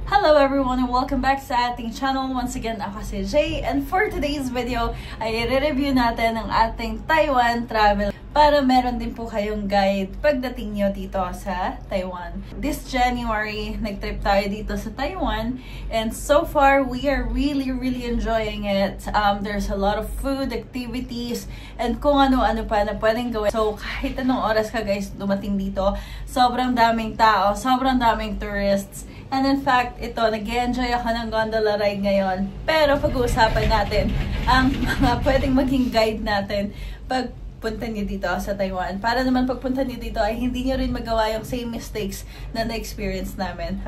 Hello everyone and welcome back sa ating channel. Once again, ako si Jay, and for today's video ay i-review natin ang ating Taiwan travel para meron din po kayong guide pagdating nyo dito sa Taiwan. This January, nag-trip tayo dito sa Taiwan, and so far we are really enjoying it. There's a lot of food, activities, and kung ano-ano pa na pwedeng gawin. So kahit anong oras ka guys dumating dito, sobrang daming tao, sobrang daming tourists. And in fact, ito, nag-enjoy ako ng gondola ride ngayon. Pero pag-uusapan natin ang mga pwedeng maging guide natin pag punta niyo dito sa Taiwan. Para naman pagpunta niyo dito ay hindi niyo rin magawa yung same mistakes na na-experience namin.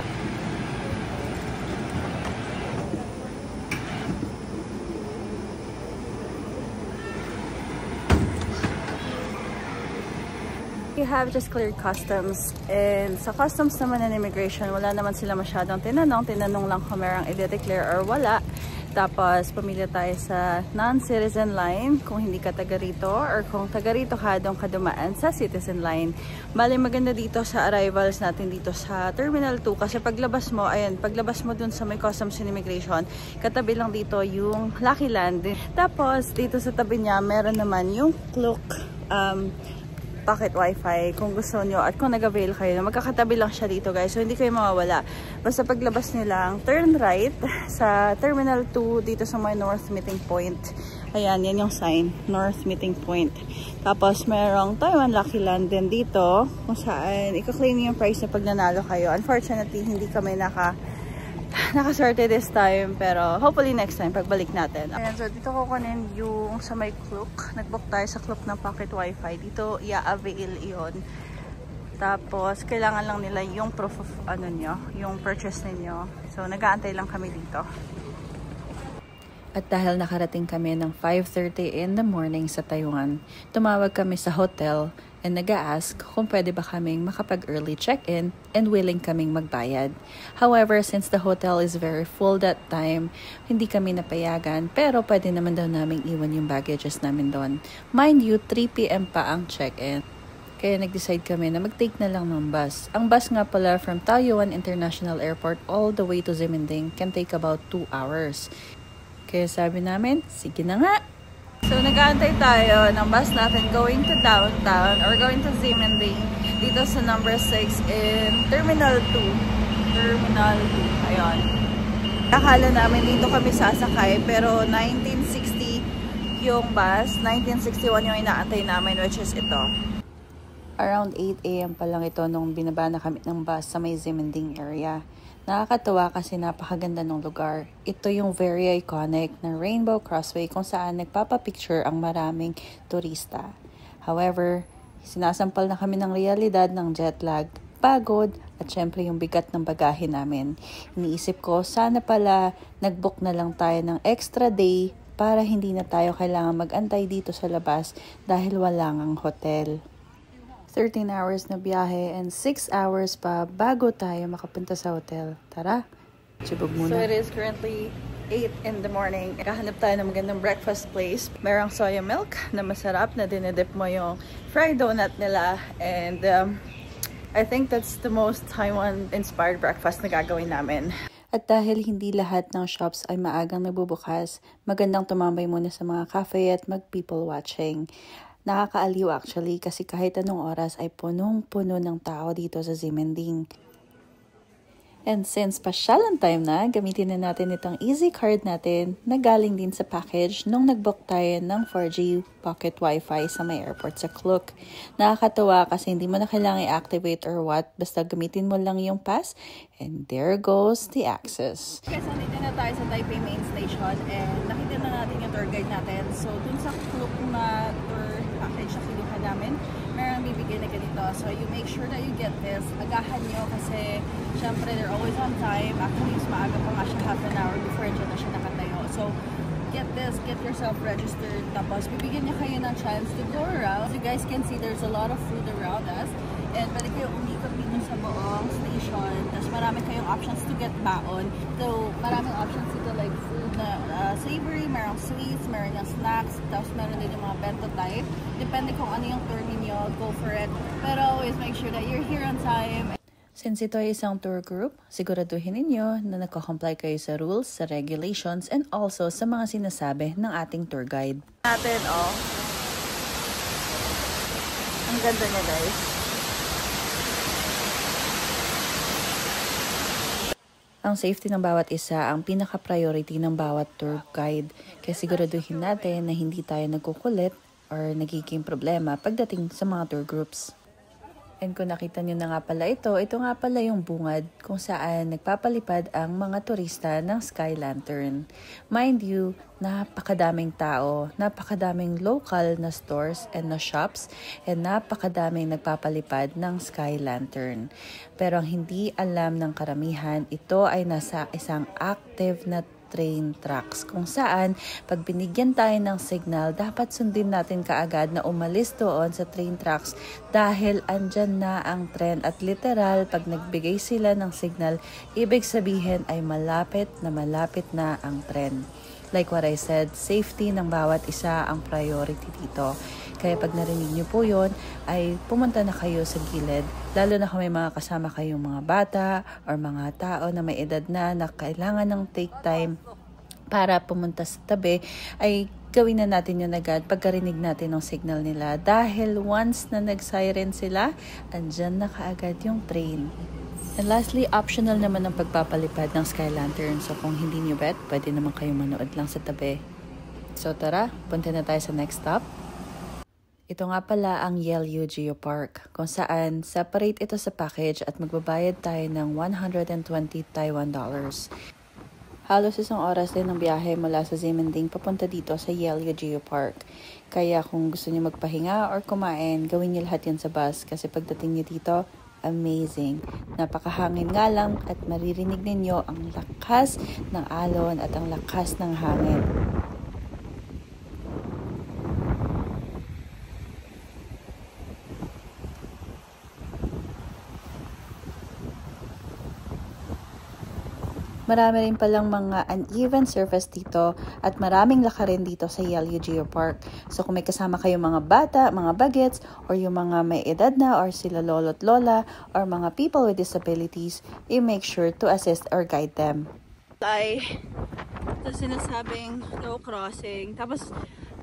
We have just cleared customs, and sa customs naman and immigration, wala naman sila masyadong tinanong lang kung merang i-declare or wala. Tapos pamilya tayo sa non-citizen line kung hindi ka taga rito, or kung taga rito ka, doon ka dumaan sa citizen line. Bali maganda dito sa arrivals natin dito sa Terminal 2 kasi paglabas mo, ayan, paglabas mo dun sa may customs and immigration, katabi lang dito yung Lucky Land. Tapos dito sa tabi niya meron naman yung Klook pocket wifi kung gusto nyo, at kung nag-avail kayo, magkakatabi lang siya dito guys, so hindi kayo mawawala. Basta paglabas nilang turn right sa Terminal 2 dito sa my North Meeting Point. Ayan, yan yung sign, North Meeting Point. Tapos merong Taiwan Lucky Land din dito kung saan i-claim yung price na pag nanalo kayo. Unfortunately, hindi kami nakaswerte this time, pero hopefully next time pagbalik natin. Ayan, so dito kukunin yung sa may Klook. Nagbook tayo sa Klook ng pocket wifi. Dito i-avail iyon. Tapos kailangan lang nila yung proof of yung purchase ninyo. So nag-aantay lang kami dito. At dahil nakarating kami ng 5:30 in the morning sa Taiwan, tumawag kami sa hotel and nag-a-ask kung pwede ba kaming makapag-early check-in and willing kaming magbayad. However, since the hotel is very full that time, hindi kami napayagan, pero pwede naman daw naming iwan yung baggages namin doon. Mind you, 3 PM pa ang check-in. Kaya nag-decide kami na mag-take na lang ng bus. Ang bus nga pala from Taoyuan International Airport all the way to Ximending can take about 2 hours. Kaya sabi namin, sige na nga. So nag-aantay tayo ng bus natin going to downtown or going to Ximending dito sa number 6 in Terminal 2. Terminal 2. Ayun. Akala namin dito kami sasakay, pero 1960 yung bus. 1961 yung inaantay namin, which is ito. Around 8 AM pa lang ito nung binaba na kami ng bus sa may Ximending area. Nakakatawa kasi napakaganda ng lugar. Ito yung very iconic na Rainbow Crossway kung saan nagpapapicture ang maraming turista. However, sinasampal na kami ng realidad ng jet lag, pagod, at syempre yung bigat ng bagahe namin. Iniisip ko, sana pala nag-book na lang tayo ng extra day para hindi na tayo kailangan mag-antay dito sa labas dahil wala ngang hotel. 13 hours na biyahe and 6 hours pa bago tayo makapunta sa hotel. Tara, chibog muna. So it is currently 8 in the morning. Kahanap tayo ng magandang breakfast place. Merong soya milk na masarap na dinedip mo yung fried donut nila. And I think that's the most Taiwan-inspired breakfast na gagawin namin. At dahil hindi lahat ng shops ay maagang nagbubukas, magandang tumambay muna sa mga cafe at mag-people watching. Nakakaaliw actually kasi kahit anong oras ay punong-puno ng tao dito sa Ximending. And since pasyalan time na, gamitin na natin itong easy card natin na galing din sa package nung nag-book tayo ng 4G pocket wifi sa may airport sa Klook. Nakakatawa kasi hindi mo na kailangan i-activate or what, basta gamitin mo lang yung pass and there goes the access. Okay, so dito na tayo sa Taipei Main Station and nakita na natin yung tour guide natin. So dun sa Klook na tour package na kinuha namin, merong bibigyan na ganito. So you make sure that you get this. Agahan nyo kasi syempre they're always on time. Actually, mas maaga pa nga siya, half an hour before dyan na siya nakatayo. So get this, get yourself registered. Tapos bibigyan niya kayo ng chance to go around. As you guys can see, there's a lot of food around us. And pwede kayong umikot dito sa buong station. Tapos marami kayong options to get baon. So maraming options dito like food na savory, merong sweets, meron yung snacks, tapos meron din yung mga bento type. Depende kung ano yung tour ninyo, go for it. Pero always make sure that you're here on time. Since ito ay isang tour group, siguraduhin ninyo na nagko-comply kayo sa rules, sa regulations, and also sa mga sinasabi ng ating tour guide. Natin, oh. Ang ganda niya, guys. Ang safety ng bawat isa ang pinaka-priority ng bawat tour guide. Kaya siguraduhin natin na hindi tayo nagkukulit or nagiging problema pagdating sa mga tour groups. And kung nakita nyo na nga pala ito nga pala yung bungad kung saan nagpapalipad ang mga turista ng Sky Lantern. Mind you, napakadaming tao, napakadaming local na stores and na shops, and napakadaming nagpapalipad ng Sky Lantern. Pero ang hindi alam ng karamihan, ito ay nasa isang active na train tracks kung saan pag binigyan tayo ng signal, dapat sundin natin kaagad na umalis doon sa train tracks dahil andyan na ang tren at literal pag nagbigay sila ng signal, ibig sabihin ay malapit na ang tren. Like what I said, safety ng bawat isa ang priority dito. Kaya pag narinig nyo po yun, ay pumunta na kayo sa gilid. Lalo na kung may mga kasama kayong mga bata or mga tao na may edad na kailangan ng take time para pumunta sa tabi, ay gawin na natin yun agad pagkarinig natin ng signal nila. Dahil once na nag-siren sila, andyan na kaagad yung train. And lastly, optional naman ang pagpapalipad ng Sky Lantern. So kung hindi nyo bet, pwede naman kayong manood lang sa tabi. So tara, punta na tayo sa next stop. Ito nga pala ang Yelyu Geopark, kung saan separate ito sa package at magbabayad tayo ng 120 Taiwan dollars. Halos isang oras din ng biyahe mula sa Ximending papunta dito sa Yelyu Geopark. Kaya kung gusto niyo magpahinga or kumain, gawin niyo lahat yan sa bus kasi pagdating niyo dito, amazing. Napakahangin nga lang at maririnig ninyo ang lakas ng alon at ang lakas ng hangin. Marami rin palang mga uneven surface dito at maraming lakarin dito sa Yelyu Geopark. So kung may kasama kayong mga bata, mga bagets, or yung mga may edad na or sila lolo't lola or mga people with disabilities, you make sure to assist or guide them. Ay, ito sinasabing no crossing. Tapos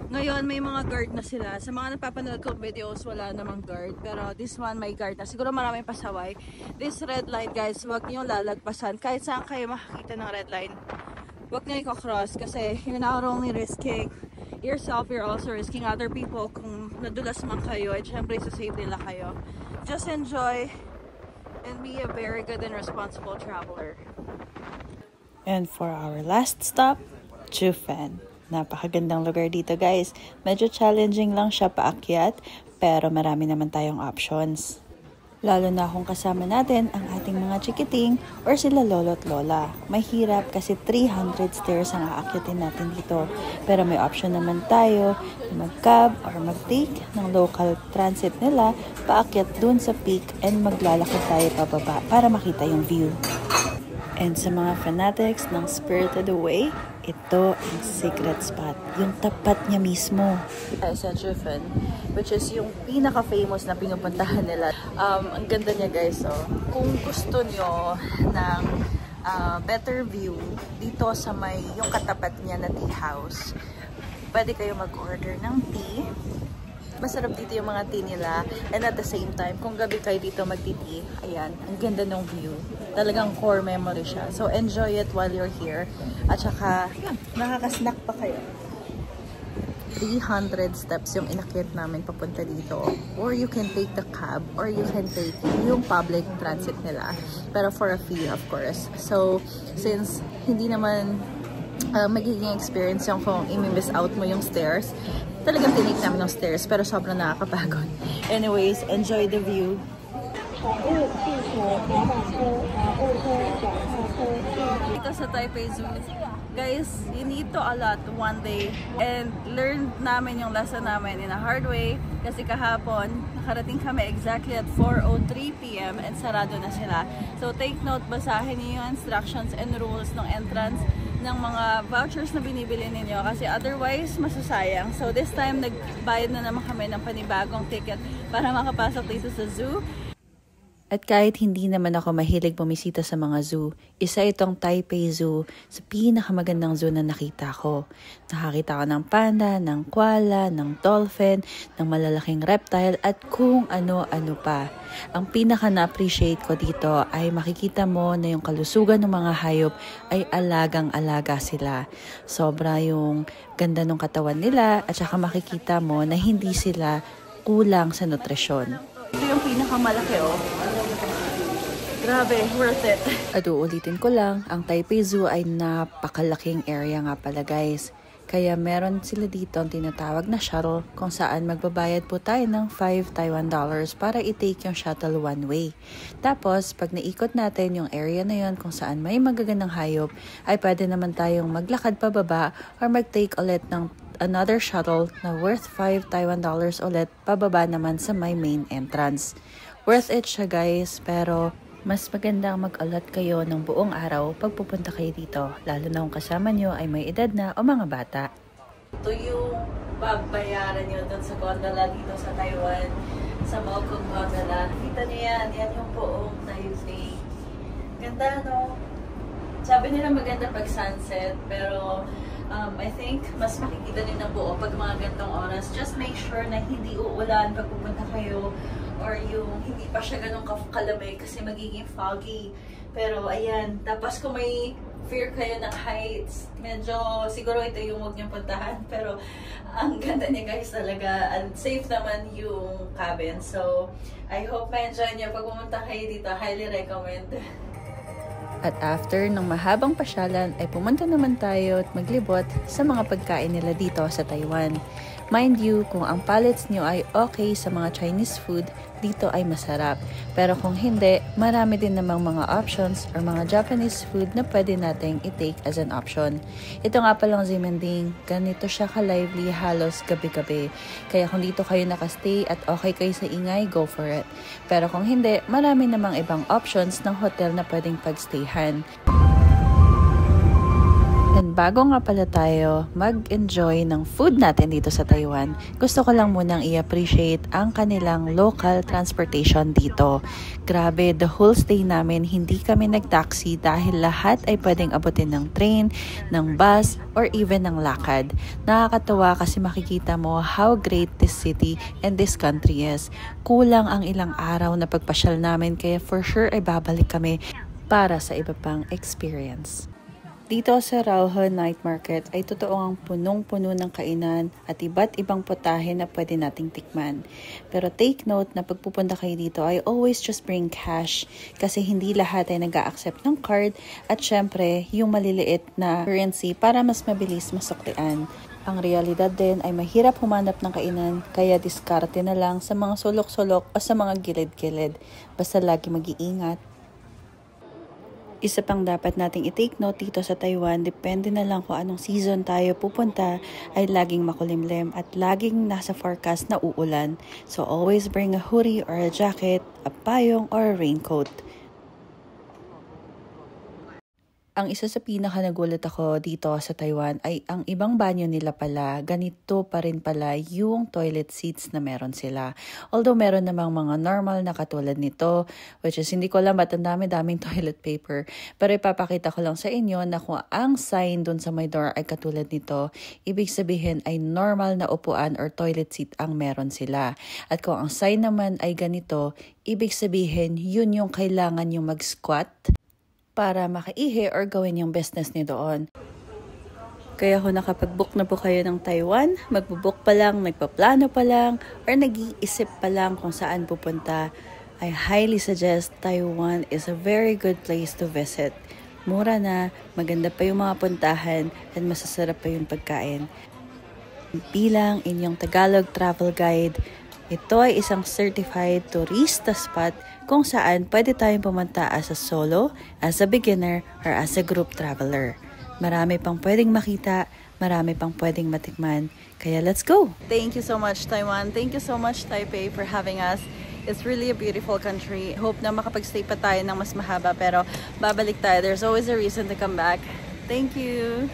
ngayon may mga guard na sila. Sa mga napapanood kong videos, wala namang guard. Pero this one may guard na. Siguro maraming pasaway. This red line guys, huwag nyo lalagpasan. Kahit saan kayo makakita ng red line, huwag nyo i-cross kasi you're not only risking yourself, you're also risking other people kung nadulas man kayo. At syempre sa safety nila kayo. Just enjoy and be a very good and responsible traveler. And for our last stop, Chufan. Napakagandang lugar dito guys. Medyo challenging lang siya paakyat, pero marami naman tayong options. Lalo na kung kasama natin ang ating mga chikiting or sila lolo't lola. Mahirap kasi 300 stairs ang aakyatin natin dito. Pero may option naman tayo na mag-cab or mag-take ng local transit nila paakyat dun sa peak and maglalakad tayo pababa para makita yung view. And sa mga fanatics ng Spirited Away, ito ang secret spot. Yung tapat niya mismo. Sa Chufan, which is yung pinaka-famous na pinupuntahan nila. Ang ganda niya guys. So, kung gusto nyo ng better view dito sa may yung katapat niya na tea house, pwede kayo mag-order ng tea. Masarap dito yung mga tea nila. And at the same time, kung gabi kayo dito magti-tea, ayan, ang ganda ng view. Talagang core memory siya. So, enjoy it while you're here. At saka, nakaka-snack pa kayo. 300 steps yung inakyat namin papunta dito. Or you can take the cab, or you can take yung public transit nila. Pero for a fee, of course. So, since hindi naman magiging experience yung kung i-miss out mo yung stairs, talagang tinake namin ng stairs, pero sobrang nakakapagod. Anyways, enjoy the view. Dito sa Taipei Zoo, guys, you need to allot one day and learn namin yung lesson namin in a hard way kasi kahapon nakarating kami exactly at 4:03 PM and sarado na sila. So take note, basahin niyo yung instructions and rules ng entrance ng mga vouchers na binibili ninyo kasi otherwise masasayang. So this time nagbayad na naman kami ng panibagong ticket para makapasok dito sa zoo. At kahit hindi naman ako mahilig bumisita sa mga zoo, isa itong Taipei Zoo sa pinakamagandang zoo na nakita ko. Nakakita ko ng panda, ng koala, ng dolphin, ng malalaking reptile at kung ano-ano pa. Ang pinaka na-appreciate ko dito ay makikita mo na yung kalusugan ng mga hayop ay alagang-alaga sila. Sobra yung ganda ng katawan nila at saka makikita mo na hindi sila kulang sa nutrisyon. Ito yung pinakamalaki Grabe, worth it. At uulitin ko lang, ang Taipei Zoo ay napakalaking area nga pala guys. Kaya meron sila dito ang tinatawag na shuttle kung saan magbabayad po tayo ng 5 Taiwan dollars para i-take yung shuttle one way. Tapos, pag naikot natin yung area na yon kung saan may magagandang hayop, ay pwede naman tayong maglakad pababa or mag-take ulit ng another shuttle na worth 5 Taiwan dollars ulit pababa naman sa my main entrance. Worth it siya guys, pero mas magandang mag-alat kayo ng buong araw pag pupunta kayo dito, lalo na kung kasama nyo ay may edad na o mga bata. Ito yung babayaran nyo dun sa gondola dito sa Taiwan, sa Malcolm Gondola. Kita nyo yan yung buong Taipei. Ganda no? Sabi nila maganda pag sunset, pero I think mas makikita nyo ng buo pag mga gantong oras. Just make sure na hindi uulan pag pupunta kayo, or yung hindi pa siya ganun kalamig kasi magiging foggy. Pero ayan, tapos kung may fear kayo ng heights, medyo siguro ito yung huwag niyong puntahan. Pero ang ganda niya guys talaga, and safe naman yung cabin. So I hope ma-enjoy niyo pag pumunta kayo dito. Highly recommend. At after ng mahabang pasyalan ay pumunta naman tayo at maglibot sa mga pagkain nila dito sa Taiwan. Mind you, kung ang palates nyo ay okay sa mga Chinese food, dito ay masarap. Pero kung hindi, marami din namang mga options or mga Japanese food na pwede nating i-take as an option. Ito nga palang Ximending, ganito siya ka-lively halos gabi-gabi. Kaya kung dito kayo nakastay at okay kayo sa ingay, go for it. Pero kung hindi, marami namang ibang options ng hotel na pwedeng pagstayhan. And bago nga pala tayo mag-enjoy ng food natin dito sa Taiwan, gusto ko lang munang i-appreciate ang kanilang local transportation dito. Grabe, the whole stay namin, hindi kami nag-taxi dahil lahat ay pwedeng abutin ng train, ng bus, or even ng lakad. Nakakatawa kasi makikita mo how great this city and this country is. Kulang ang ilang araw na pagpasyal namin, kaya for sure ay babalik kami para sa iba pang experience. Dito sa Rauhe Night Market ay totoong punong-puno ng kainan at iba't ibang putahe na pwede nating tikman. Pero take note na pagpupunta kayo dito ay always just bring cash kasi hindi lahat ay nag-a-accept ng card at syempre yung maliliit na currency para mas mabilis masuklian. Ang realidad din ay mahirap humanap ng kainan kaya diskarte na lang sa mga sulok-sulok o sa mga gilid-gilid. Basta lagi mag-iingat. Isa pang dapat nating i-take note dito sa Taiwan, depende na lang kung anong season tayo pupunta, ay laging makulimlim at laging nasa forecast na uulan. So always bring a hoodie or a jacket, a payong or a raincoat. Ang isa sa pinaka nagulat ako dito sa Taiwan ay ang ibang banyo nila pala, ganito pa rin pala yung toilet seats na meron sila. Although meron namang mga normal na katulad nito, which is hindi ko alam ba't ang dami-daming toilet paper. Pero ipapakita ko lang sa inyo na kung ang sign dun sa my door ay katulad nito, ibig sabihin ay normal na upuan or toilet seat ang meron sila. At kung ang sign naman ay ganito, ibig sabihin yun yung kailangan yung mag-squat para makaihi or gawin yung business niyo doon. Kaya kung nakapag-book na po kayo ng Taiwan, magbo-book pa lang, nagpaplano pa lang, or nag-iisip pa lang kung saan pupunta, I highly suggest Taiwan is a very good place to visit. Mura na, maganda pa yung mga puntahan, at masasarap pa yung pagkain. Bilang inyong Tagalog travel guide, ito ay isang certified turista spot kung saan pwede tayong pumunta as a solo, as a beginner, or as a group traveler. Marami pang pwedeng makita, marami pang pwedeng matikman. Kaya let's go! Thank you so much Taiwan. Thank you so much Taipei for having us. It's really a beautiful country. Hope na makapag-stay pa tayo ng mas mahaba pero babalik tayo. There's always a reason to come back. Thank you!